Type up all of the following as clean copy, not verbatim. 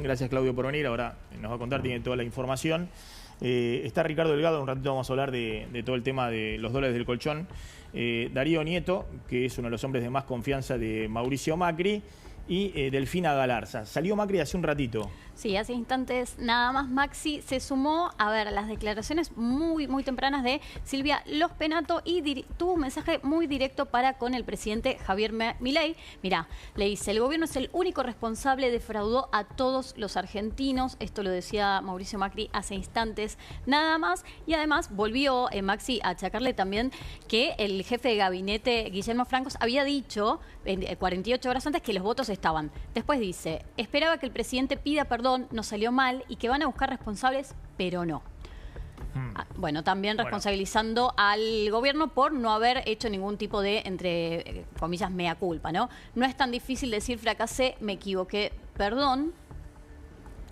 bien, gracias Claudio por venir. Ahora nos va a contar, tiene toda la información. Está Ricardo Delgado, un ratito vamos a hablar de todo el tema de los dólares del colchón. Darío Nieto, que es uno de los hombres de más confianza de Mauricio Macri, y Delfina Galarza. Salió Macri hace un ratito. Sí, hace instantes nada más Maxi se sumó a ver las declaraciones muy tempranas de Silvia Los Penato y tuvo un mensaje muy directo para con el presidente Javier Milei. Mirá, le dice, el gobierno es el único responsable, defraudó a todos los argentinos. Esto lo decía Mauricio Macri hace instantes nada más. Y además volvió Maxi a achacarle también que el jefe de gabinete, Guillermo Francos, había dicho 48 horas antes que los votos estaban. Después dice, esperaba que el presidente pida perdón, nos salió mal y que van a buscar responsables, pero no. Bueno, también responsabilizando al gobierno por no haber hecho ningún tipo de, entre comillas, mea culpa, ¿no? No es tan difícil decir fracasé, me equivoqué, perdón.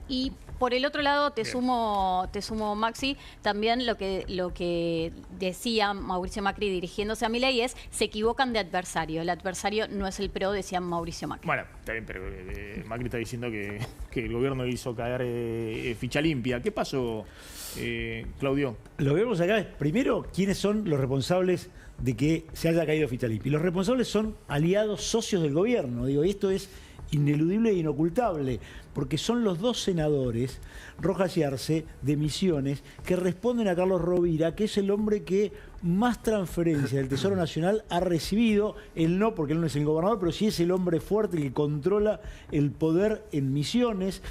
Y por el otro lado te sumo Maxi, también lo que decía Mauricio Macri dirigiéndose a Milei es, se equivocan de adversario. El adversario no es el PRO, decía Mauricio Macri. Bueno, está bien, pero Macri está diciendo que el gobierno hizo caer ficha limpia. ¿Qué pasó, Claudio? Lo que vemos acá es, primero, quiénes son los responsables de que se haya caído ficha limpia. Y los responsables son aliados, socios del gobierno. Digo, y esto es ineludible e inocultable, porque son los dos senadores, Rojas y Arce, de Misiones, que responden a Carlos Rovira, que es el hombre que más transferencia del Tesoro Nacional ha recibido. Él no, porque él no es el gobernador, pero sí es el hombre fuerte que controla el poder en Misiones.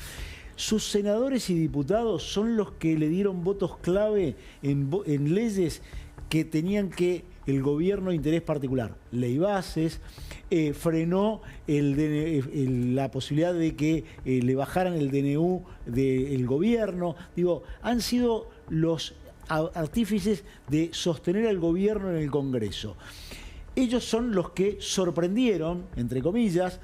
Sus senadores y diputados son los que le dieron votos clave en leyes que tenían que el gobierno de interés particular. Ley Bases, frenó la posibilidad de que le bajaran el DNU del gobierno. Digo, han sido los artífices de sostener al gobierno en el Congreso. Ellos son los que sorprendieron, entre comillas,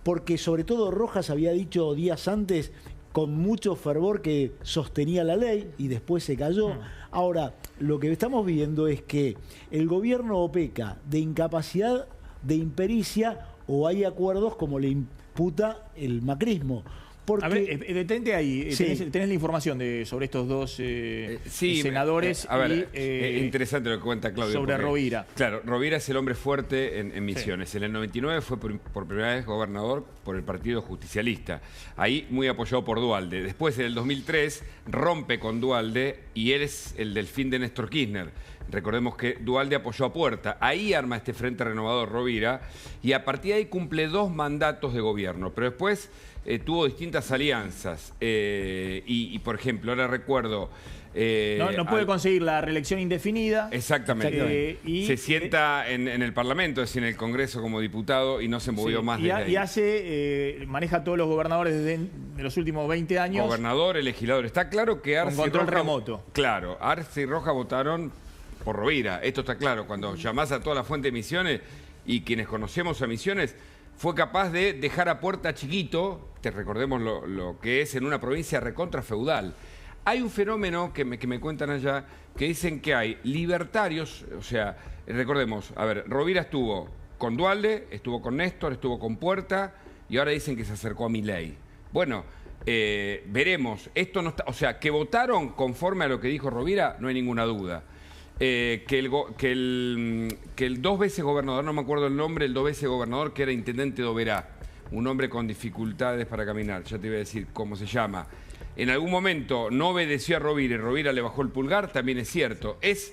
porque sobre todo Rojas había dicho días antes con mucho fervor que sostenía la ley y después se cayó. Ahora, lo que estamos viendo es que el gobierno o peca de incapacidad, de impericia, o hay acuerdos como le imputa el macrismo. Porque... A ver, detente ahí. Sí. ¿Tenés la información sobre estos dos senadores? A ver, interesante lo que cuenta Claudio. Sobre Rovira. Claro, Rovira es el hombre fuerte en Misiones. Sí. En el 99 fue por primera vez gobernador por el Partido Justicialista. Ahí muy apoyado por Duhalde. Después, en el 2003, rompe con Duhalde y él es el delfín de Néstor Kirchner. Recordemos que Duhalde apoyó a Puerta. Ahí arma este Frente Renovador Rovira y a partir de ahí cumple 2 mandatos de gobierno. Pero después tuvo distintas alianzas. Y, por ejemplo, ahora recuerdo... no puede conseguir la reelección indefinida. Exactamente. Se sienta en el Parlamento, es decir, en el Congreso como diputado y no se movió más desde ahí. Y maneja a todos los gobernadores desde de los últimos 20 años. Gobernador, legislador. Está claro que Arce con control remoto. Claro, Arce y Rojas votaron por Rovira. Esto está claro. Cuando llamás a toda la fuente de Misiones y quienes conocemos a Misiones, fue capaz de dejar a Puerta chiquito, te recordemos lo que es en una provincia recontra feudal. Hay un fenómeno que me cuentan allá, que dicen que hay libertarios, o sea, recordemos, a ver, Rovira estuvo con Duhalde, estuvo con Néstor, estuvo con Puerta, y ahora dicen que se acercó a Milei. Bueno, veremos, esto no está, o sea, que votaron conforme a lo que dijo Rovira, no hay ninguna duda. Que el 2 veces gobernador, no me acuerdo el nombre, el 2 veces gobernador que era intendente de Oberá, un hombre con dificultades para caminar, ya te iba a decir cómo se llama. En algún momento no obedeció a Rovira y Rovira le bajó el pulgar, también es cierto. Es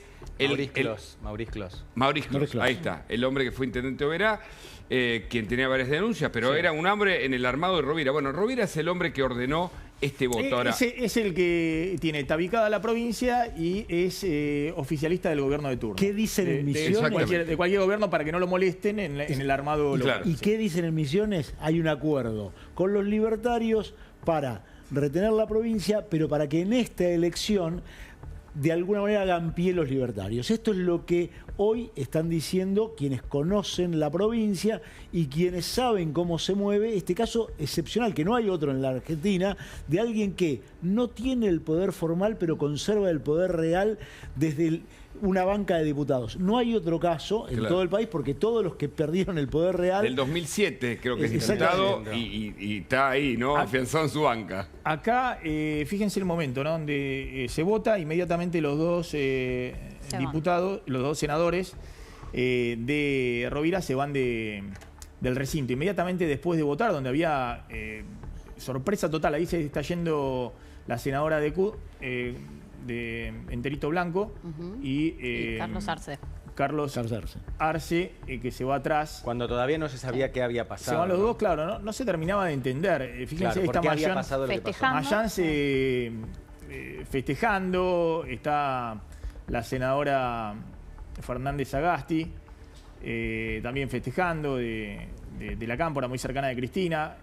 Mauricio Clos, ahí está, el hombre que fue intendente de Oberá, quien tenía varias denuncias, pero sí, era un hombre en el armado de Rovira. Bueno, Rovira es el hombre que ordenó este voto. Ahora, es el que tiene tabicada la provincia y es oficialista del gobierno de turno. ¿Qué dicen en Misiones? De cualquier gobierno para que no lo molesten en el armado local. ¿Y qué dicen en Misiones? Hay un acuerdo con los libertarios para retener la provincia, pero para que en esta elección de alguna manera hagan pie los libertarios. Esto es lo que hoy están diciendo quienes conocen la provincia y quienes saben cómo se mueve este caso excepcional, que no hay otro en la Argentina, de alguien que no tiene el poder formal, pero conserva el poder real desde una banca de diputados. No hay otro caso en todo el país, porque todos los que perdieron el poder real... Del 2007 creo que es diputado y está ahí, ¿no? Afianzado en su banca. Acá, fíjense el momento, ¿no? Donde se vota, inmediatamente los dos diputados, los dos senadores de Rovira se van del recinto. Inmediatamente después de votar, donde había sorpresa total, ahí se está yendo la senadora de CUT, de Enterito Blanco, y Carlos Arce. Carlos Arce, que se va atrás. Cuando todavía no se sabía qué había pasado. Se van los dos, claro, no se terminaba de entender. Fíjense, claro, está había pasado Mayán festejando, está la senadora Fernández Sagasti, también festejando de la Cámpora, muy cercana de Cristina.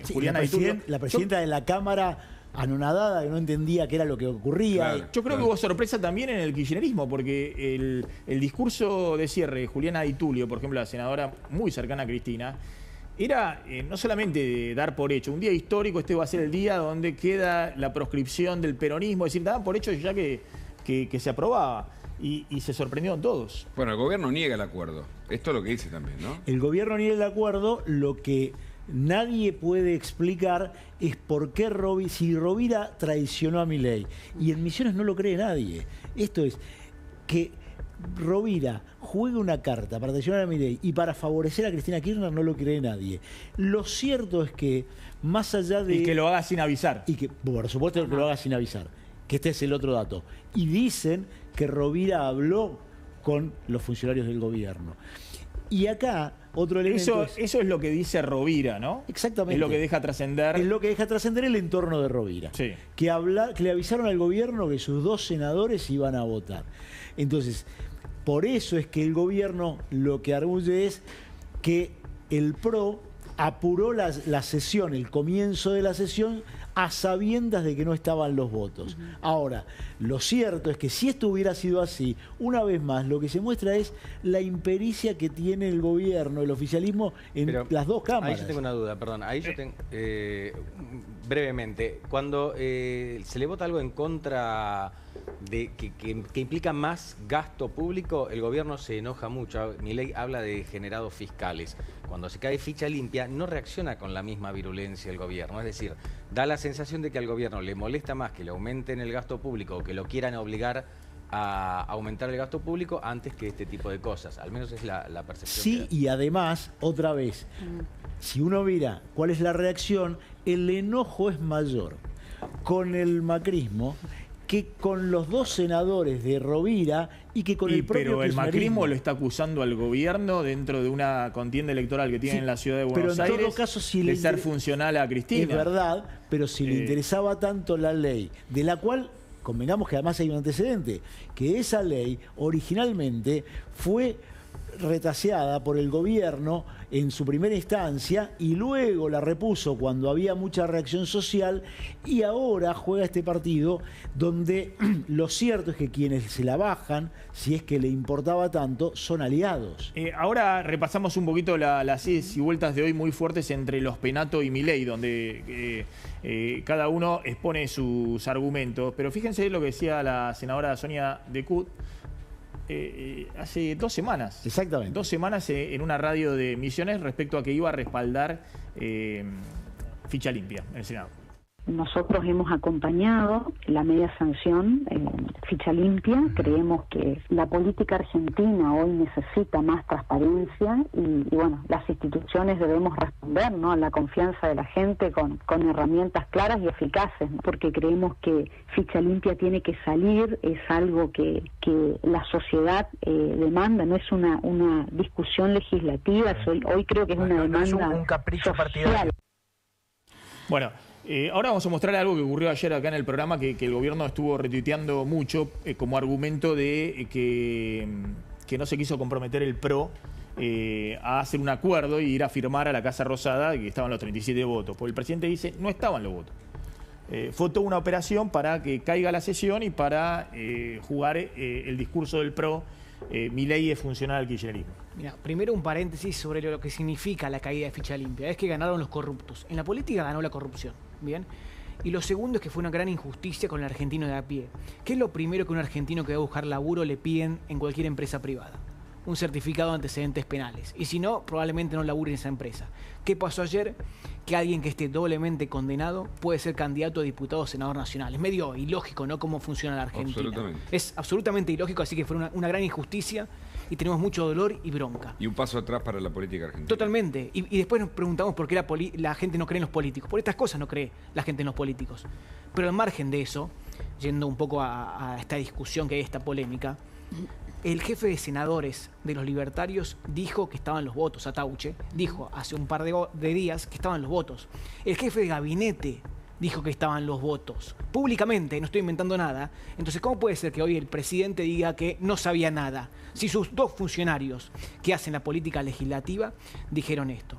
Sí, Juliana la presidenta de la Cámara anonadada, que no entendía qué era lo que ocurría. Claro, yo creo que hubo sorpresa también en el kirchnerismo, porque el discurso de cierre de Juliana Di Tulio, por ejemplo, la senadora muy cercana a Cristina, era no solamente de dar por hecho, un día histórico, este va a ser el día donde queda la proscripción del peronismo, es decir, daban por hecho ya que se aprobaba. Y se sorprendieron todos. Bueno, el gobierno niega el acuerdo. Esto es lo que dice también, ¿no? El gobierno niega el acuerdo, lo que nadie puede explicar es por qué si Rovira traicionó a Milei. Y en Misiones no lo cree nadie. Esto es, que Rovira juegue una carta para traicionar a Milei y para favorecer a Cristina Kirchner no lo cree nadie. Lo cierto es que, más allá de... Y que lo haga sin avisar. Y que, por supuesto, que lo haga sin avisar. Que este es el otro dato. Y dicen que Rovira habló con los funcionarios del gobierno. Y acá, otro elemento eso es lo que dice Rovira, ¿no? Exactamente. Es lo que deja trascender. Es lo que deja trascender el entorno de Rovira. Sí. Que le avisaron al gobierno que sus dos senadores iban a votar. Entonces, por eso es que el gobierno lo que arguye es que el PRO apuró la sesión, el comienzo de la sesión, a sabiendas de que no estaban los votos. Ahora, lo cierto es que si esto hubiera sido así, una vez más, lo que se muestra es la impericia que tiene el gobierno, el oficialismo, en las dos cámaras. Ahí yo tengo una duda, perdón. Ahí yo tengo, brevemente, cuando se le vota algo en contra de que implica más gasto público, el gobierno se enoja mucho. Milei habla de generados fiscales. Cuando se cae ficha limpia, no reacciona con la misma virulencia el gobierno. Es decir, da la sensación de que al gobierno le molesta más que le aumenten el gasto público o que lo quieran obligar a aumentar el gasto público antes que este tipo de cosas. Al menos es la percepción. Sí, y además, otra vez, si uno mira cuál es la reacción, el enojo es mayor con el macrismo que con los dos senadores de Rovira y que con el propio Pero el macrismo lo está acusando al gobierno dentro de una contienda electoral que tiene en la ciudad de Buenos Aires, todo caso, si de ser funcional a Cristina. Es verdad, pero si le interesaba tanto la ley, de la cual convengamos que además hay un antecedente, que esa ley originalmente fue retaseada por el gobierno en su primera instancia y luego la repuso cuando había mucha reacción social, y ahora juega este partido donde lo cierto es que quienes se la bajan, si es que le importaba tanto, son aliados. Ahora repasamos un poquito las idas y vueltas de hoy muy fuertes entre los Penato y Milei, donde cada uno expone sus argumentos, pero fíjense lo que decía la senadora Sonia de Cut hace 2 semanas. Exactamente. 2 semanas en una radio de Misiones respecto a que iba a respaldar ficha limpia en el Senado. Nosotros hemos acompañado la media sanción, ficha limpia. Creemos que la política argentina hoy necesita más transparencia y bueno, las instituciones debemos responder, ¿no?, a la confianza de la gente con herramientas claras y eficaces, ¿no?, porque creemos que ficha limpia tiene que salir, es algo que la sociedad demanda, no es una discusión legislativa, hoy creo que es una demanda no es un capricho partidario. Bueno, ahora vamos a mostrar algo que ocurrió ayer acá en el programa, que el gobierno estuvo retuiteando mucho como argumento de que no se quiso comprometer el PRO a hacer un acuerdo y ir a firmar a la Casa Rosada, que estaban los 37 votos. Porque el presidente dice, no estaban los votos. Fue toda una operación para que caiga la sesión y para jugar el discurso del PRO Milei es funcional al kirchnerismo. Mira, primero un paréntesis sobre lo que significa la caída de ficha limpia. Es que ganaron los corruptos. En la política ganó la corrupción, ¿bien? Y lo segundo es que fue una gran injusticia con el argentino de a pie. ¿Qué es lo primero que un argentino que va a buscar laburo le piden en cualquier empresa privada? Un certificado de antecedentes penales. Y si no, probablemente no labure en esa empresa. ¿Qué pasó ayer? Que alguien que esté doblemente condenado puede ser candidato a diputado o senador nacional. Es medio ilógico, ¿no? Cómo funciona la Argentina. Absolutamente. Es absolutamente ilógico, así que fue una gran injusticia y tenemos mucho dolor y bronca. Y un paso atrás para la política argentina. Totalmente. Y después nos preguntamos por qué la gente no cree en los políticos. Por estas cosas no cree la gente en los políticos. Pero al margen de eso, yendo un poco a esta discusión que hay, esta polémica, el jefe de senadores de los libertarios dijo que estaban los votos, Atauche, dijo hace un par de días que estaban los votos. El jefe de gabinete dijo que estaban los votos. Públicamente, no estoy inventando nada. Entonces, ¿cómo puede ser que hoy el presidente diga que no sabía nada? Si sus dos funcionarios que hacen la política legislativa dijeron esto.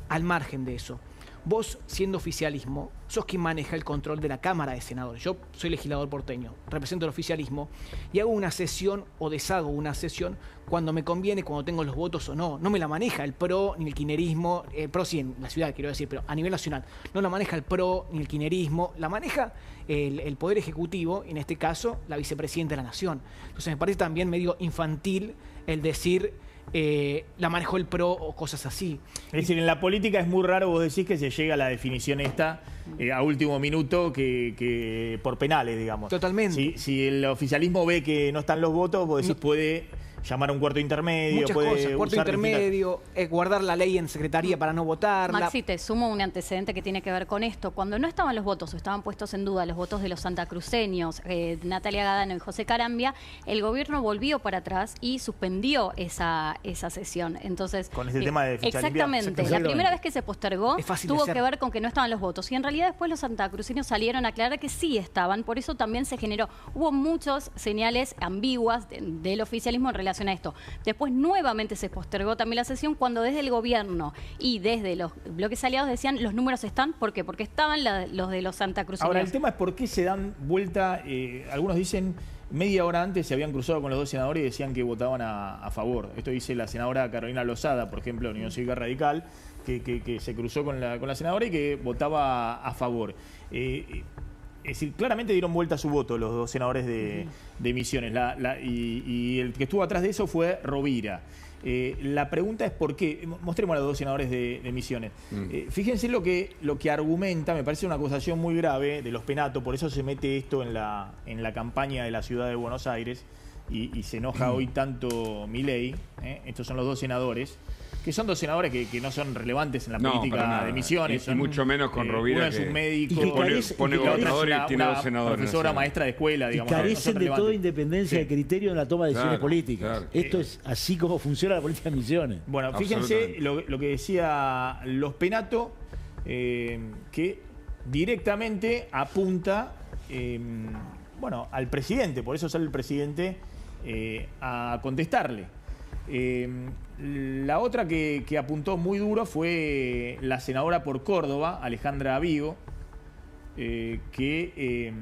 Al margen de eso, vos, siendo oficialismo, sos quien maneja el control de la Cámara de Senadores. Yo soy legislador porteño, represento el oficialismo y hago una sesión o deshago una sesión cuando me conviene, cuando tengo los votos o no. No me la maneja el PRO ni el kirchnerismo, el PRO sí en la ciudad, quiero decir, pero a nivel nacional. No la maneja el PRO ni el kirchnerismo, la maneja el Poder Ejecutivo, en este caso, la vicepresidenta de la Nación. Entonces me parece también medio infantil el decir la manejó el PRO o cosas así. Es decir, en la política es muy raro vos decís que se llega a la definición esta a último minuto que por penales, digamos. Totalmente. Si el oficialismo ve que no están los votos, vos decís puede llamar a un cuarto intermedio, muchas puede cosas, cuarto intermedio, guardar la ley en secretaría para no votarla. Maxi, te sumo un antecedente que tiene que ver con esto. Cuando no estaban los votos o estaban puestos en duda los votos de los santacruceños, Natalia Gadano y José Carambia, el gobierno volvió para atrás y suspendió esa sesión. Entonces, con ese tema de ficha limpia. Exactamente. La primera vez que se postergó tuvo que ver con que no estaban los votos. Y en realidad después los santacruceños salieron a aclarar que sí estaban. Por eso también se generó, hubo muchas señales ambiguas del oficialismo en relación a esto. Después nuevamente se postergó también la sesión cuando desde el gobierno y desde los bloques aliados decían los números están. ¿Por qué? Porque estaban los de los santacruceños. Ahora, el tema es por qué se dan vuelta, algunos dicen media hora antes se habían cruzado con los dos senadores y decían que votaban a favor. Esto dice la senadora Carolina Lozada, por ejemplo, de Unión Cívica Radical, que se cruzó con la senadora y que votaba a favor. Es decir, claramente dieron vuelta a su voto los dos senadores de Misiones. Y el que estuvo atrás de eso fue Rovira. La pregunta es por qué. Mostremos a los dos senadores de Misiones. Fíjense lo que argumenta, me parece una acusación muy grave de los Penato, por eso se mete esto en la campaña de la ciudad de Buenos Aires y se enoja hoy tanto Milei. Estos son los dos senadores, que son dos senadores que no son relevantes en la política de Misiones. Y mucho menos con Rovira. Uno es un médico, pone gobernador y tiene dos senadores. Profesora, maestra de escuela, digamos. Y carecen de toda independencia de criterio en la toma de decisiones políticas. Claro. Esto es así como funciona la política de Misiones. Bueno, fíjense lo que decía los Penato, que directamente apunta al presidente, por eso sale el presidente a contestarle. La otra que apuntó muy duro fue la senadora por Córdoba, Alejandra Vigo, que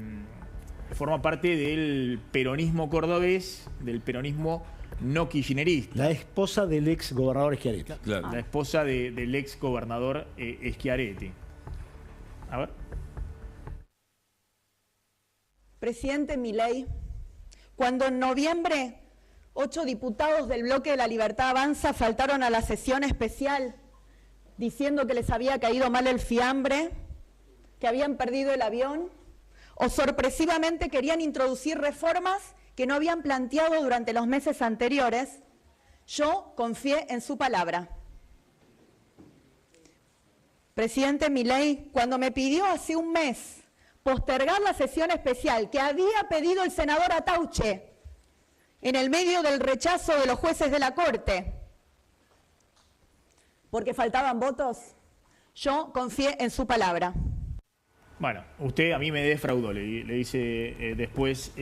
forma parte del peronismo cordobés, del peronismo no kirchnerista. La esposa del ex gobernador Schiaretti. Claro. La esposa del ex gobernador Schiaretti. A ver. Presidente Milei, cuando en noviembre 8 diputados del Bloque de la Libertad Avanza faltaron a la sesión especial diciendo que les había caído mal el fiambre, que habían perdido el avión, o sorpresivamente querían introducir reformas que no habían planteado durante los meses anteriores, yo confié en su palabra. Presidente Milei, cuando me pidió hace un mes postergar la sesión especial que había pedido el senador Atauche, en el medio del rechazo de los jueces de la Corte, porque faltaban votos, yo confié en su palabra. Bueno, usted a mí me defraudó, le dice después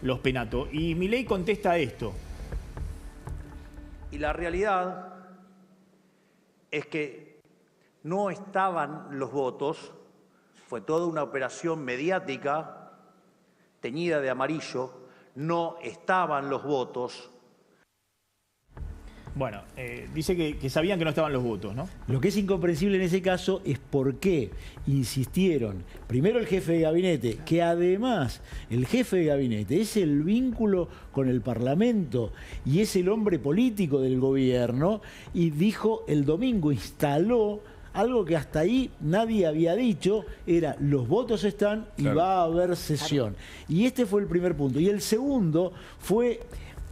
los Penato. Y Milei contesta esto. Y la realidad es que no estaban los votos, fue toda una operación mediática teñida de amarillo. No estaban los votos Bueno, dice que sabían que no estaban los votos, ¿no? Lo que es incomprensible en ese caso es por qué insistieron, primero el jefe de gabinete, que además el jefe de gabinete es el vínculo con el Parlamento y es el hombre político del gobierno, y dijo el domingo, instaló algo que hasta ahí nadie había dicho, era los votos están y va a haber sesión. Y este fue el primer punto. Y el segundo fue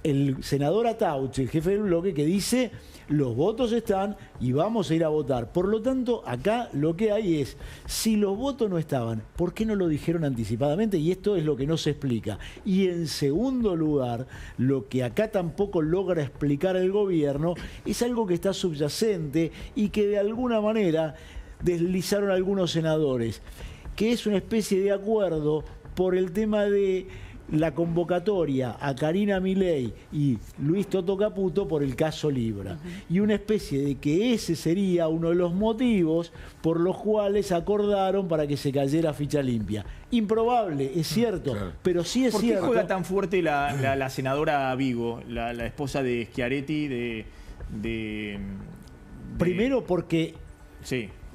el senador Atauche, el jefe del bloque, que dice los votos están y vamos a ir a votar. Por lo tanto, acá lo que hay es, si los votos no estaban, ¿por qué no lo dijeron anticipadamente? Y esto es lo que no se explica. Y en segundo lugar, lo que acá tampoco logra explicar el gobierno es algo que está subyacente y que de alguna manera deslizaron algunos senadores, que es una especie de acuerdo por el tema de la convocatoria a Karina Milei y Luis Toto Caputo por el caso Libra. Y una especie de que ese sería uno de los motivos por los cuales acordaron para que se cayera Ficha Limpia. Improbable, es cierto, pero sí es cierto. ¿Por qué juega tan fuerte la senadora Vigo, la esposa de Schiaretti, Primero porque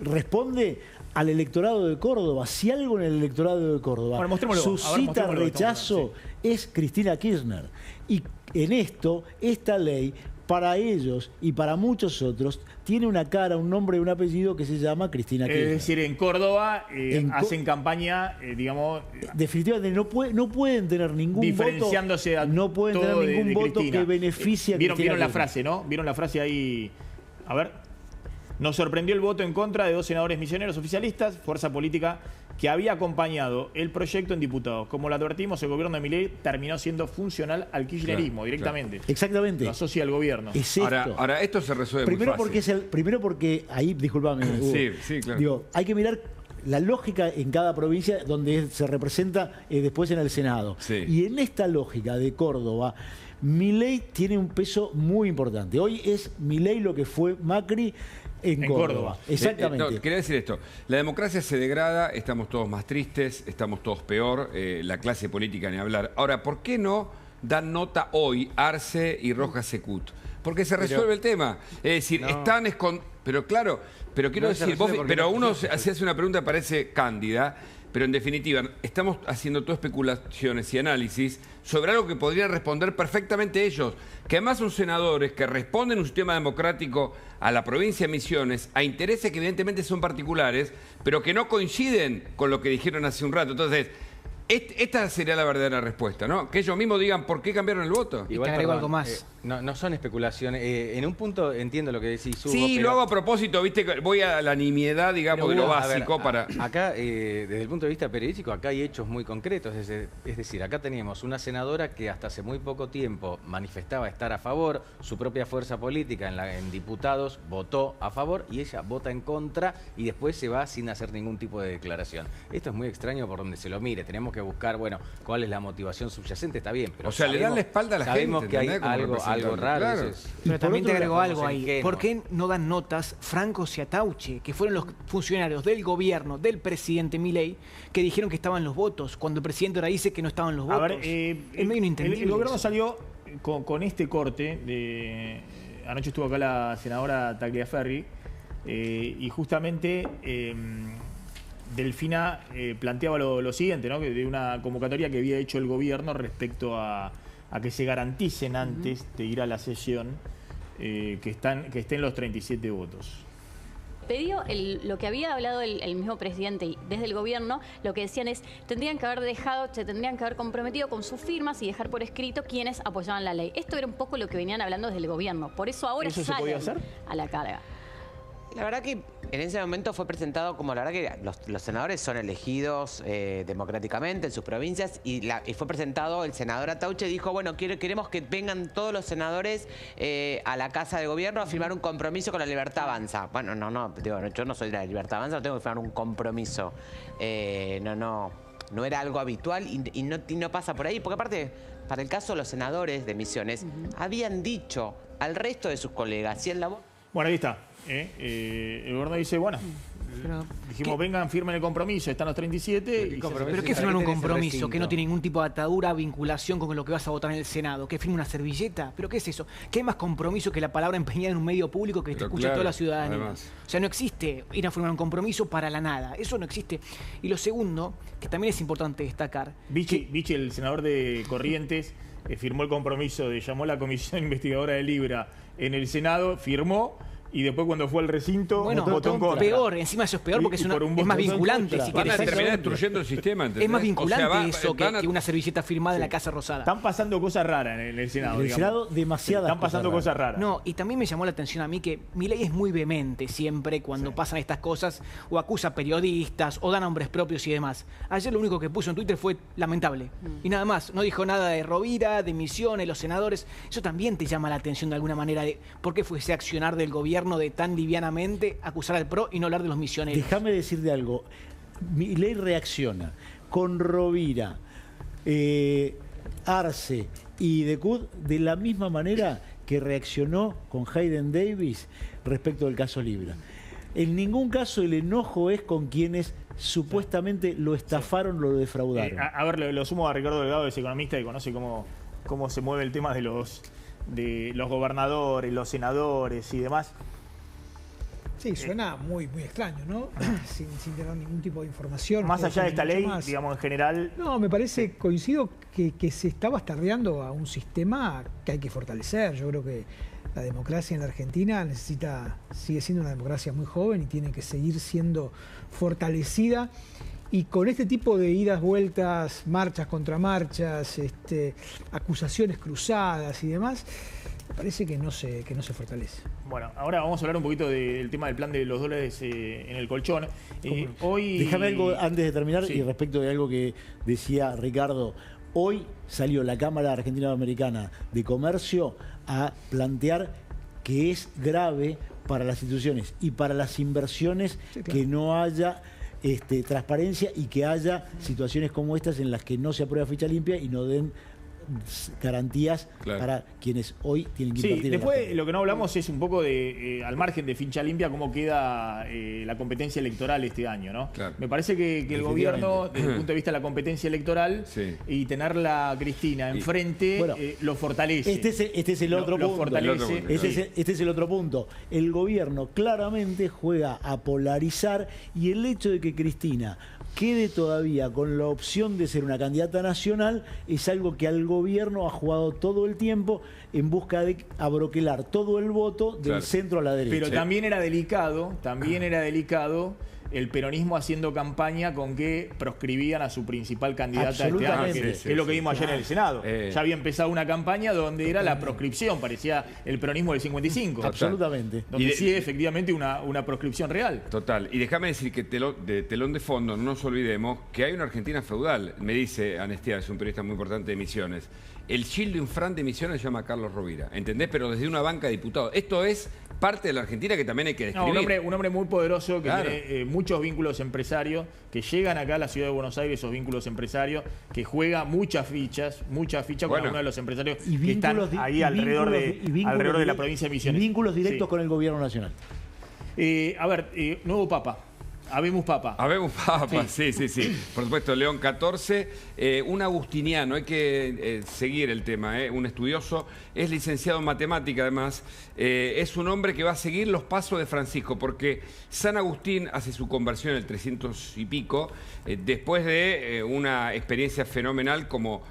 responde al electorado de Córdoba. Si algo en el electorado de Córdoba suscita rechazo, es Cristina Kirchner. Y en esto, esta ley, para ellos y para muchos otros, tiene una cara, un nombre y un apellido que se llama Cristina Kirchner. Es decir, en Córdoba hacen campaña, digamos... Definitivamente no pueden tener ningún diferenciándose voto. No pueden tener ningún voto que beneficie a Cristina ¿Vieron la frase, no? ¿Vieron la frase ahí? A ver... Nos sorprendió el voto en contra de 2 senadores misioneros oficialistas, fuerza política que había acompañado el proyecto en diputados. Como lo advertimos, el gobierno de Milei terminó siendo funcional al kirchnerismo directamente. Exactamente. Lo asocia al gobierno. Es esto. Ahora, esto se resuelve muy fácil. Primero porque ahí, discúlpame, Hugo, sí, claro. Digo, hay que mirar la lógica en cada provincia donde se representa después en el Senado. Y en esta lógica de Córdoba, Milei tiene un peso muy importante. Hoy es Milei lo que fue Macri en Córdoba. Exactamente. Quería decir esto. La democracia se degrada, estamos todos más tristes, estamos todos peor, la clase política ni hablar. Ahora, ¿por qué no dan nota hoy Arce y Rojas Secut? Porque se resuelve el tema. Es decir, están escondidos. Pero claro, pero quiero decir, pero uno se hace una pregunta que parece cándida, pero en definitiva, estamos haciendo todas especulaciones y análisis sobre algo que podrían responder perfectamente ellos, que además son senadores que responden un sistema democrático a la provincia de Misiones, a intereses que evidentemente son particulares, pero que no coinciden con lo que dijeron hace un rato. Entonces, esta sería la verdadera respuesta, ¿no? Que ellos mismos digan por qué cambiaron el voto. Igual te agrego algo más. No son especulaciones. En un punto entiendo lo que decís, Hugo. Sí, pero... lo hago a propósito, viste, voy a la nimiedad, digamos, de lo básico para... Acá, desde el punto de vista periodístico, acá hay hechos muy concretos. Es decir, acá teníamos una senadora que hasta hace muy poco tiempo manifestaba estar a favor, su propia fuerza política en diputados votó a favor y ella vota en contra y después se va sin hacer ningún tipo de declaración. Esto es muy extraño por donde se lo mire. Tenemos que buscar, bueno, cuál es la motivación subyacente, está bien. Pero o sea, le dan la espalda a la gente. Sabemos que hay algo raro. Claro. Pero también te agrego algo ahí. ¿Por qué no dan notas Franco y Atauche, que fueron los funcionarios del gobierno, del presidente Milei, que dijeron que estaban los votos, cuando el presidente ahora dice que no estaban los votos? A ver, es medio inentendible. El gobierno salió con este corte. Anoche estuvo acá la senadora Tagliaferri y justamente... Delfina planteaba lo siguiente, ¿no? Que de una convocatoria que había hecho el gobierno respecto a que se garanticen antes de ir a la sesión que estén los 37 votos. Pedido lo que había hablado el mismo presidente y desde el gobierno, lo que decían es se tendrían que haber comprometido con sus firmas y dejar por escrito quienes apoyaban la ley. Esto era un poco lo que venían hablando desde el gobierno. Por eso ahora ¿Eso se podía hacer? A la carga. La verdad que en ese momento fue presentado como la verdad que los senadores son elegidos democráticamente en sus provincias y fue presentado el senador Atauche dijo, bueno, queremos que vengan todos los senadores a la Casa de Gobierno a firmar un compromiso con la Libertad Avanza. Bueno, digo, yo no soy de la Libertad Avanza, no tengo que firmar un compromiso. No era algo habitual y no pasa por ahí, porque aparte, para el caso de los senadores de Misiones, habían dicho al resto de sus colegas, si en la... Bueno, ahí está. El gobernador dice, bueno, Pero, dijimos, vengan, firmen el compromiso, están los 37. Y ¿Pero qué firman un compromiso que no tiene ningún tipo de atadura, vinculación con lo que vas a votar en el Senado? ¿Que firme una servilleta? ¿Pero qué es eso? ¿Qué hay más compromiso que la palabra empeñada en un medio público que te escucha toda la ciudadanía? Además. O sea, no existe ir a firmar un compromiso para la nada. Eso no existe. Y lo segundo, que también es importante destacar... Vichy, el senador de Corrientes, firmó el compromiso, llamó a la comisión investigadora de Libra en el Senado, firmó... Y después cuando fue al recinto, votó en contra. Peor, encima eso es peor porque es más vinculante. Si van a terminar destruyendo el sistema, ¿entendés? Es más vinculante eso que una servilleta firmada en la Casa Rosada. Están pasando cosas raras en el Senado. En el Senado demasiadas Están pasando cosas raras. No, y también me llamó la atención a mí que Milei es muy vehemente siempre cuando pasan estas cosas, o acusa a periodistas, o da nombres propios y demás. Ayer lo único que puso en Twitter fue lamentable. Y nada más, no dijo nada de Rovira, de Misiones, los senadores. Eso también te llama la atención de alguna manera de por qué fue ese accionar del gobierno de tan livianamente acusar al PRO y no hablar de los misioneros. Déjame decirte algo. Milei reacciona con Rovira, Arce y Decud de la misma manera que reaccionó con Hayden Davis respecto del caso Libra. En ningún caso el enojo es con quienes supuestamente lo estafaron, lo defraudaron. A ver, lo sumo a Ricardo Delgado, es economista y conoce cómo se mueve el tema de los gobernadores, los senadores y demás. Sí, suena muy extraño, ¿no? sin tener ningún tipo de información. Más allá de esta ley, digamos, en general... No, me parece, coincido, que se está bastardeando a un sistema que hay que fortalecer. Yo creo que la democracia en la Argentina sigue siendo una democracia muy joven y tiene que seguir siendo fortalecida. Y con este tipo de idas, vueltas, marchas contra marchas, acusaciones cruzadas y demás, parece que no se fortalece. Bueno, ahora vamos a hablar un poquito del tema del plan de los dólares en el colchón. Hoy... Déjame algo antes de terminar y respecto de algo que decía Ricardo. Hoy salió la Cámara Argentina-Americana de Comercio a plantear que es grave para las instituciones y para las inversiones que no haya transparencia y que haya situaciones como estas en las que no se aprueba ficha limpia y no den garantías para quienes hoy tienen que invertir. Después lo que no hablamos es un poco de, al margen de ficha limpia, cómo queda la competencia electoral este año, ¿no? Claro. Me parece que el gobierno, desde el punto de vista de la competencia electoral y tenerla Cristina enfrente, lo fortalece. Este es el otro punto. Fortalece. Este es el otro punto. El gobierno claramente juega a polarizar y el hecho de que Cristina quede todavía con la opción de ser una candidata nacional es algo que al gobierno ha jugado todo el tiempo en busca de abroquelar todo el voto del centro a la derecha. Pero también era delicado el peronismo haciendo campaña con que proscribían a su principal candidata este año, que es lo que vimos ayer en el Senado. Ya había empezado una campaña donde era la proscripción, parecía el peronismo del 55. Absolutamente. Donde sí, efectivamente, una proscripción real. Total. Y déjame decir que de telón de fondo, no nos olvidemos que hay una Argentina feudal. Me dice Anestia, es un periodista muy importante de Misiones. El Gildo Infran de Misiones se llama Carlos Rovira, ¿entendés? Pero desde una banca de diputados. Esto es parte de la Argentina que también hay que describir. Un hombre muy poderoso, que tiene muchos vínculos empresarios, que llegan acá a la ciudad de Buenos Aires, esos vínculos empresarios, que juega muchas fichas con uno de los empresarios que están ahí alrededor de la provincia de Misiones. Vínculos directos con el gobierno nacional. Nuevo Papa. Habemos Papa. Habemos Papa, sí. Por supuesto, León XIV, un agustiniano, hay que seguir el tema, un estudioso, es licenciado en matemática además, es un hombre que va a seguir los pasos de Francisco, porque San Agustín hace su conversión en el 300 y pico, después de una experiencia fenomenal como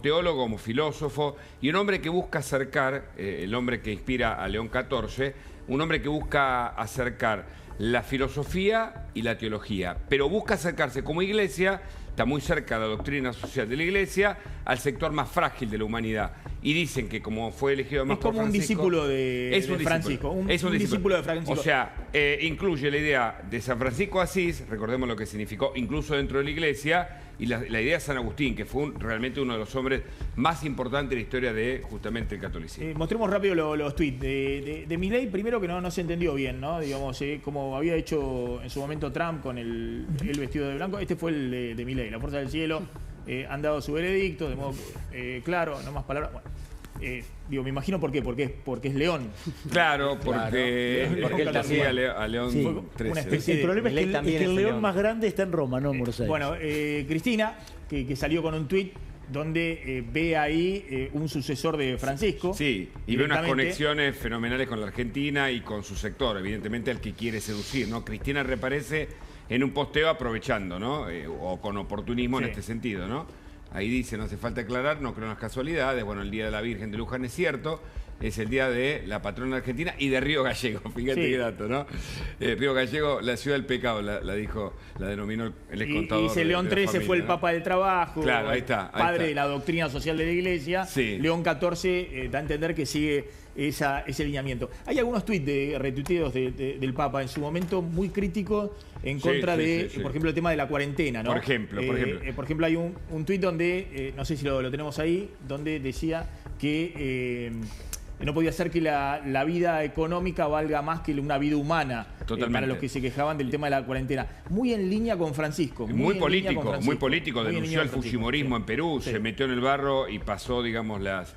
teólogo, como filósofo, y un hombre que busca acercar, el hombre que inspira a León XIV, un hombre que busca acercar la filosofía y la teología, pero busca acercarse como iglesia, está muy cerca de la doctrina social de la iglesia, al sector más frágil de la humanidad. Y dicen que como fue elegido más por Francisco... Es como un discípulo de Francisco. Un discípulo de Francisco. O sea, incluye la idea de San Francisco de Asís, recordemos lo que significó incluso dentro de la iglesia, y la idea de San Agustín, que fue realmente uno de los hombres más importantes de la historia de justamente el catolicismo. Mostremos rápido los tweets de Milei, primero que no se entendió bien, ¿no? Digamos, como había hecho en su momento Trump con el vestido de blanco, este fue el de Milei. La Fuerza del Cielo han dado su veredicto, de modo claro, no más palabras. Bueno, Me imagino por qué, porque es León. Claro, porque él también a León Sí, 13. una especie El problema es que también el es león León. más grande está en Roma, no en Buenos Aires. Bueno, Cristina, que salió con un tuit donde ve ahí un sucesor de Francisco. Sí, y ve unas directamente. conexiones fenomenales con la Argentina y con su sector, evidentemente al que quiere seducir, ¿no? Cristina reaparece en un posteo aprovechando, ¿no? O con oportunismo en Sí. este sentido, ¿no? Ahí dice, no hace falta aclarar, no creo en las casualidades, bueno, el Día de la Virgen de Luján es cierto, es el día de la patrona argentina y de Río Gallego, fíjate Sí. qué dato, ¿no? Río Gallego, la ciudad del pecado, la denominó el ex Y contador. dice, León de la XIII fue el familia, ¿no? Papa del Trabajo, Claro, ahí está, ahí padre está. de la doctrina social de la Iglesia. Sí. León XIV da a entender que sigue ese lineamiento. Hay algunos tuits de retuiteos del Papa en su momento muy críticos en Sí, contra sí, de, sí, sí. por ejemplo, el tema de la cuarentena, ¿no? Por ejemplo. Por ejemplo, hay un tuit donde, no sé si lo tenemos ahí, donde decía que no podía ser que la vida económica valga más que una vida humana. Totalmente. Para los que se quejaban del tema de la cuarentena. Muy en línea con Francisco. Muy en político, línea con Francisco. muy político. Muy en Denunció línea el con Francisco, fujimorismo sí. en Perú, Sí. se metió en el barro y pasó, digamos, las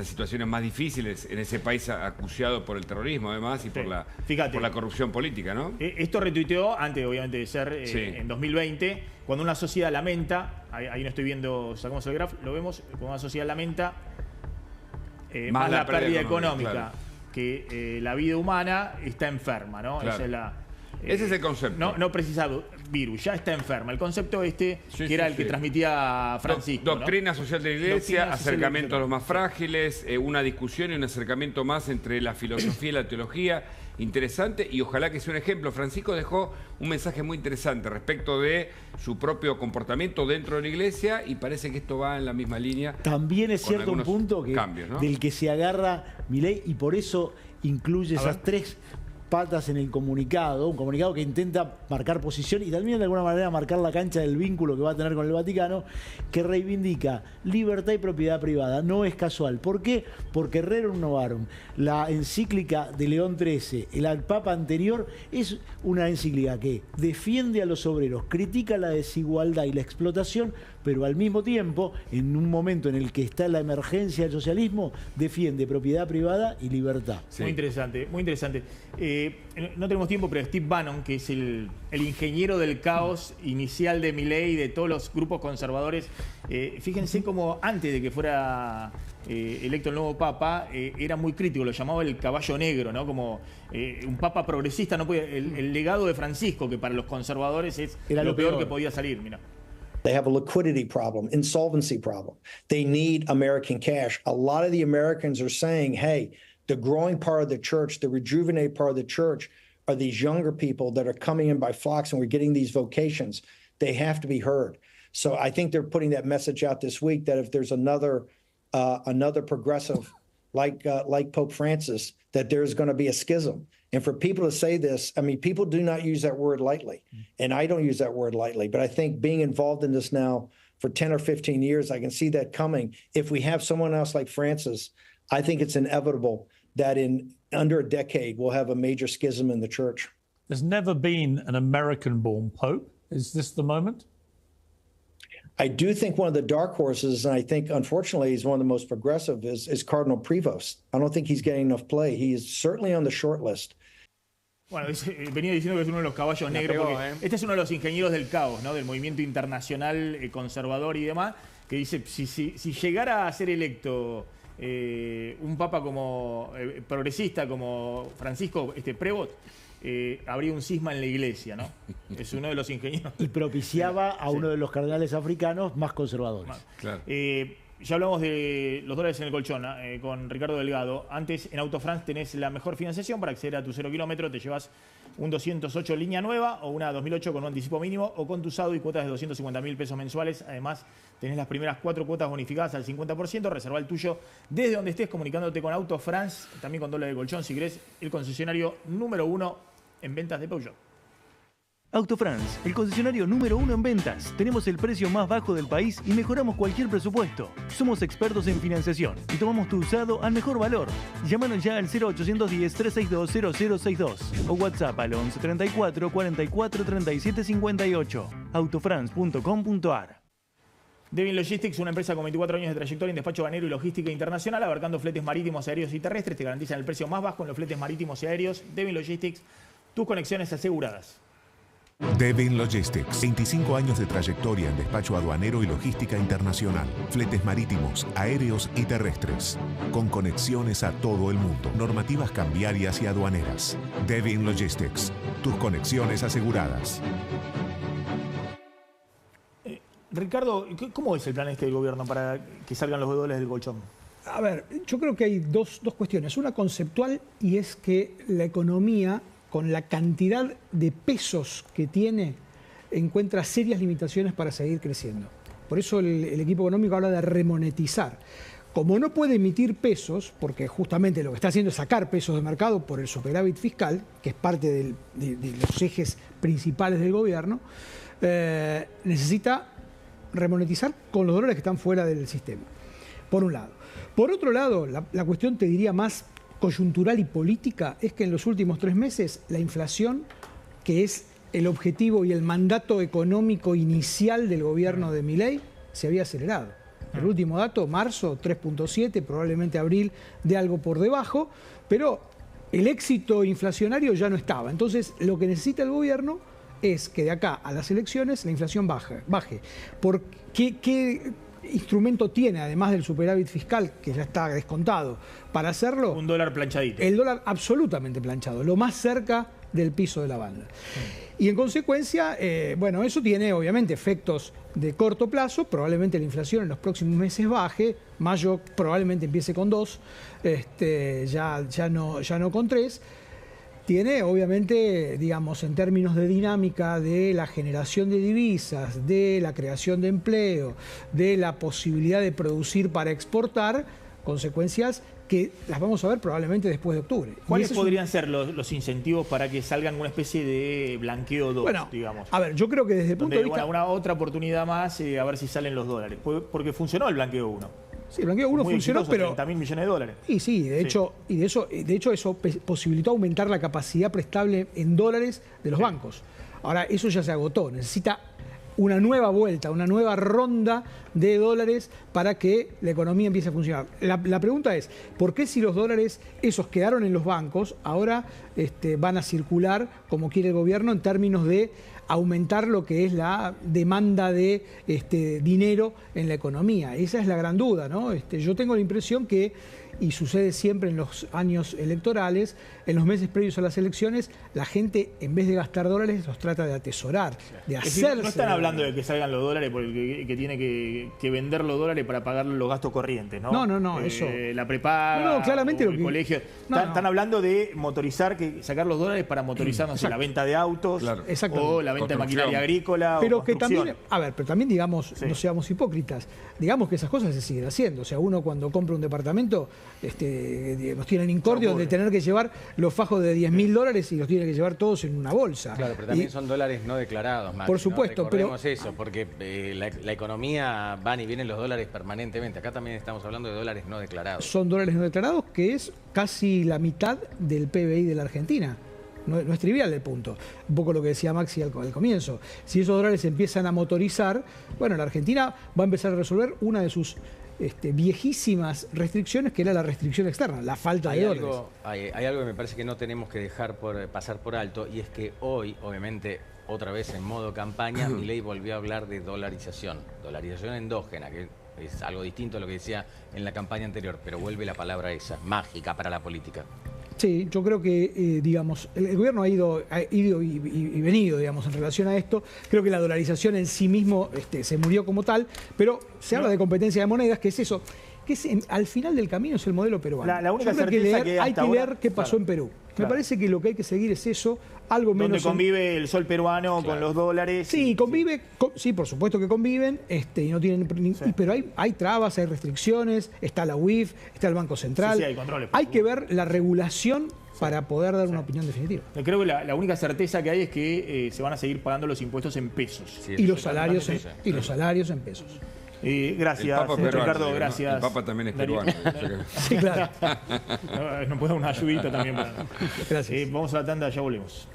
situaciones más difíciles en ese país acuciado por el terrorismo, además, y Sí. por la corrupción política, ¿no? Esto retuiteó antes, obviamente, de ser Sí. en 2020, cuando una sociedad lamenta, ahí no estoy viendo, sacamos el graph, lo vemos, cuando una sociedad lamenta más la pérdida económica, claro. que la vida humana está enferma, ¿no? Claro. Ese es el concepto. No precisa virus, ya está enferma. El concepto Sí, que era sí, el que sí. transmitía Francisco. ¿no? Doctrina social de la Iglesia, Doctrina social de la acercamiento Iglesia. a los más frágiles, una discusión y un acercamiento más entre la filosofía y la teología. Interesante y ojalá que sea un ejemplo. Francisco dejó un mensaje muy interesante respecto de su propio comportamiento dentro de la Iglesia y parece que esto va en la misma línea. También es con cierto un algunos punto cambios, ¿no? del que se agarra Milei y por eso incluye esas tres patas en el comunicado, un comunicado que intenta marcar posición y también de alguna manera marcar la cancha del vínculo que va a tener con el Vaticano, que reivindica libertad y propiedad privada. No es casual. ¿Por qué? Porque Rerum Novarum, la encíclica de León XIII, el Papa anterior, es una encíclica que defiende a los obreros, critica la desigualdad y la explotación, pero al mismo tiempo, en un momento en el que está la emergencia del socialismo, defiende propiedad privada y libertad. Sí. Muy interesante, muy interesante. No tenemos tiempo, pero Steve Bannon, que es el ingeniero del caos inicial de Milei y de todos los grupos conservadores, fíjense cómo antes de que fuera electo el nuevo Papa, era muy crítico, lo llamaba el caballo negro, ¿no? Como un Papa progresista, no podía, el legado de Francisco, que para los conservadores es Era lo peor peor que podía salir, mira. They have a liquidity problem, insolvency problem. They need American cash. A lot of the Americans are saying, hey, the growing part of the church, the rejuvenated part of the church are these younger people that are coming in by flocks and we're getting these vocations. They have to be heard. So I think they're putting that message out this week that if there's another progressive like Pope Francis, that there's going to be a schism. And for people to say this, I mean, people do not use that word lightly. And I don't use that word lightly. But I think being involved in this now for 10 or 15 years, I can see that coming. If we have someone else like Francis, I think it's inevitable that in under a decade, we'll have a major schism in the church. There's never been an American-born pope. Is this the moment? I do think one of the dark horses, and I think, unfortunately, he's one of the most progressive, is Cardinal Prevost. I don't think he's getting enough play. He is certainly on the short list. Bueno, venía diciendo que es uno de los caballos negros, porque este es uno de los ingenieros del caos, ¿no? Del movimiento internacional conservador y demás, que dice, si llegara a ser electo un papa como progresista, como Francisco Prevost, habría un cisma en la iglesia, ¿no? Es uno de los ingenieros. Y propiciaba a uno de los cardenales africanos más conservadores. Claro. Ya hablamos de los dólares en el colchón con Ricardo Delgado. Antes, en Autofrance tenés la mejor financiación para acceder a tu 0 kilómetro. Te llevas un 208 línea nueva o una 2008 con un anticipo mínimo o con tu usado y cuotas de 250.000 pesos mensuales. Además, tenés las primeras 4 cuotas bonificadas al 50%. Reserva el tuyo desde donde estés comunicándote con Autofrance, también con dólares de colchón, si querés, el concesionario número 1 en ventas de Peugeot. Autofrance, el concesionario número 1 en ventas. Tenemos el precio más bajo del país y mejoramos cualquier presupuesto. Somos expertos en financiación y tomamos tu usado al mejor valor. Llámanos ya al 0810-362-0062 o WhatsApp al 11 34 44 37 58. Autofrance.com.ar. Devin Logistics, una empresa con 24 años de trayectoria en despacho aduanero y logística internacional, abarcando fletes marítimos, aéreos y terrestres. Te garantizan el precio más bajo en los fletes marítimos y aéreos. Devin Logistics, tus conexiones aseguradas. Devin Logistics, 25 años de trayectoria en despacho aduanero y logística internacional. Fletes marítimos, aéreos y terrestres. Con conexiones a todo el mundo. Normativas cambiarias y aduaneras. Devin Logistics, tus conexiones aseguradas. Ricardo, ¿cómo es el plan del gobierno para que salgan los dólares del colchón? A ver, yo creo que hay dos cuestiones. Una conceptual, y es que la economía, con la cantidad de pesos que tiene, encuentra serias limitaciones para seguir creciendo. Por eso el equipo económico habla de remonetizar. Como no puede emitir pesos, porque justamente lo que está haciendo es sacar pesos de mercado por el superávit fiscal, que es parte de los ejes principales del gobierno, necesita remonetizar con los dólares que están fuera del sistema, por un lado. Por otro lado, la cuestión, te diría, más coyuntural y política, es que en los últimos 3 meses la inflación, que es el objetivo y el mandato económico inicial del gobierno de Milei, se había acelerado. El último dato, marzo, 3.7, probablemente abril de algo por debajo, pero el éxito inflacionario ya no estaba. Entonces, lo que necesita el gobierno es que de acá a las elecciones la inflación baje. ¿Qué instrumento tiene, además del superávit fiscal, que ya está descontado, para hacerlo? Un dólar planchadito. El dólar absolutamente planchado, lo más cerca del piso de la banda. Y en consecuencia, bueno, eso tiene obviamente efectos de corto plazo. Probablemente la inflación en los próximos meses baje. Mayo probablemente empiece con 2, ya no con 3. Tiene, obviamente, digamos, en términos de dinámica de la generación de divisas, de la creación de empleo, de la posibilidad de producir para exportar, consecuencias que las vamos a ver probablemente después de octubre. ¿Cuáles podrían ser los incentivos para que salgan una especie de blanqueo 2, digamos? A ver, yo creo que desde el punto de vista... Una otra oportunidad más, a ver si salen los dólares. Porque funcionó el blanqueo 1. Sí, el blanqueo 1 funcionó, exitoso, pero... 30.000 millones de dólares. Y sí, de hecho eso posibilitó aumentar la capacidad prestable en dólares de los bancos. Ahora, eso ya se agotó. Necesita una nueva vuelta, una nueva ronda de dólares para que la economía empiece a funcionar. La pregunta es, ¿por qué si los dólares esos quedaron en los bancos, ahora van a circular como quiere el gobierno en términos de aumentar lo que es la demanda de dinero en la economía? Esa es la gran duda, ¿no? Yo tengo la impresión que, y sucede siempre en los años electorales, en los meses previos a las elecciones, la gente, en vez de gastar dólares, los trata de atesorar, de hacerse... No están hablando de que salgan los dólares porque que tiene que vender los dólares para pagar los gastos corrientes, ¿no? No, eso... La prepaga, claramente el colegio... Están hablando de motorizar, sacar los dólares para motorizar, no sé, la venta de autos, o la venta de maquinaria agrícola, pero o que construcción. también, a ver, pero también, digamos, no seamos hipócritas, digamos que esas cosas se siguen haciendo. O sea, uno cuando compra un departamento, nos tienen incordios de tener que llevar los fajos de $10.000 y los tiene que llevar todos en una bolsa. Claro, pero también son dólares no declarados, Maxi, por supuesto, ¿no? Recordemos eso, porque la economía van y vienen los dólares permanentemente. Acá también estamos hablando de dólares no declarados. Son dólares no declarados, que es casi la mitad del PBI de la Argentina. No es trivial el punto. Un poco lo que decía Maxi al comienzo. Si esos dólares empiezan a motorizar, bueno, la Argentina va a empezar a resolver una de sus viejísimas restricciones, que era la restricción externa, la falta de dólares. Hay algo que me parece que no tenemos que dejar pasar por alto, y es que hoy, obviamente, otra vez en modo campaña, Milei volvió a hablar de dolarización endógena, que es algo distinto a lo que decía en la campaña anterior, pero vuelve la palabra esa, mágica para la política. Sí, yo creo que, digamos, el gobierno ha ido y venido, digamos, en relación a esto. Creo que la dolarización en sí mismo se murió como tal, pero se habla de competencia de monedas, que es eso, que es, al final del camino es el modelo peruano. La única certeza hay que leer qué pasó en Perú. Me parece que lo que hay que seguir es eso, algo menos... Donde convive el sol peruano con los dólares. Sí, convive, sí, por supuesto que conviven, y no tienen, pero hay trabas, hay restricciones, está la UIF, está el Banco Central. Sí, hay controles. Hay que ver la regulación para poder dar una opinión definitiva. Creo que la única certeza que hay es que se van a seguir pagando los impuestos en pesos. Sí, y los salarios en pesos. Gracias, Ricardo, gracias. El Papa también es peruano. Sí, claro. Nos puede dar una ayudita también. Gracias. Vamos a la tanda, ya volvemos.